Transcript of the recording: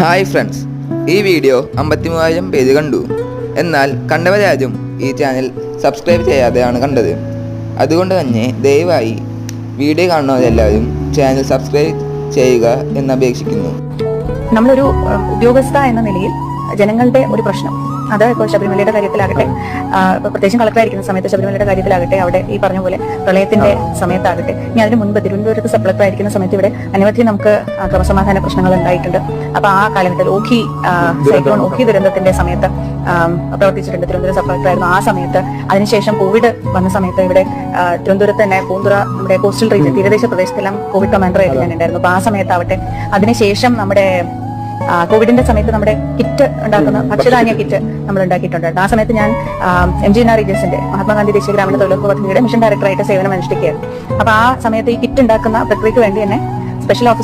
Hi friends, ഈ video 53,000 പേര് കണ്ടു. എന്നാൽ കണ്ടവരാരും ഈ ചാനൽ സബ്സ്ക്രൈബ് ചെയ്യാതെയാണ് കണ്ടത്. അതുകൊണ്ട് തന്നെ ദയവായി വീഡിയോ കാണുന്നവരെല്ലാവരും ചാനൽ സബ്സ്ക്രൈബ് ചെയ്യുക എന്ന് അപേക്ഷിക്കുന്നു. നമ്മളൊരു ഉദ്യോഗസ്ഥ എന്ന നിലയിൽ ജനങ്ങളുടെ ഒരു പ്രശ്നം, അത് ഇപ്പോൾ ശബരിമലയുടെ കാര്യത്തിലാകട്ടെ, പ്രത്യേകിച്ചും കളക്ടറായിരിക്കുന്ന സമയത്ത് ശബരിമലയുടെ കാര്യത്തിലാകട്ടെ, അവിടെ ഈ പറഞ്ഞ പോലെ പ്രളയത്തിന്റെ സമയത്താകട്ടെ, ഇനി അതിന് മുൻപ് തിരുവനന്തപുരത്ത് സബ് കളക്ടറായിരിക്കുന്ന സമയത്ത് ഇവിടെ അനവധി നമുക്ക് ക്രമസമാധാന പ്രശ്നങ്ങൾ ഉണ്ടായിട്ടുണ്ട്. അപ്പൊ ആ കാലഘട്ടത്തിൽ സൈക്ലോൺ ഓഖി ദുരന്തത്തിന്റെ സമയത്ത് പ്രവർത്തിച്ചിട്ടുണ്ട്. തിരുവനന്തപുരം സബ് കളക്ടറായിരുന്നു ആ സമയത്ത്. അതിനുശേഷം കോവിഡ് വന്ന സമയത്ത് ഇവിടെ തിരുവനന്തപുരത്ത് തന്നെ പൂന്തുറ, നമ്മുടെ കോസ്റ്റൽ റീജിയൻ, തീരദേശ പ്രദേശത്തെല്ലാം കോവിഡ് കമാൻഡറായിട്ട് ഞാൻ ഉണ്ടായിരുന്നു. അപ്പൊ ആ സമയത്താവട്ടെ, അതിനുശേഷം നമ്മുടെ കോവിഡിന്റെ സമയത്ത് നമ്മുടെ കിറ്റ് ഉണ്ടാക്കുന്ന ഭക്ഷ്യധാന്യ കിറ്റ് നമ്മൾ ഉണ്ടാക്കിയിട്ടുണ്ടായിരുന്നു. ആ സമയത്ത് ഞാൻ MGNR റീജിയൻസിന്റെ മഹാത്മാഗാന്ധി ദേശീയ ഗ്രാമീണ തൊഴിലുറപ്പ് പദ്ധതിയുടെ മിഷൻ ഡയറക്ടറായിട്ട് സേവനം അനുഷ്ഠിക്കുകയായിരുന്നു. അപ്പൊ ആ സമയത്ത് ഈ കിറ്റ് ഉണ്ടാക്കുന്ന പ്രക്രിയക്ക് വേണ്ടി തന്നെ സ്പെഷ്യൽ ഓഫീസർ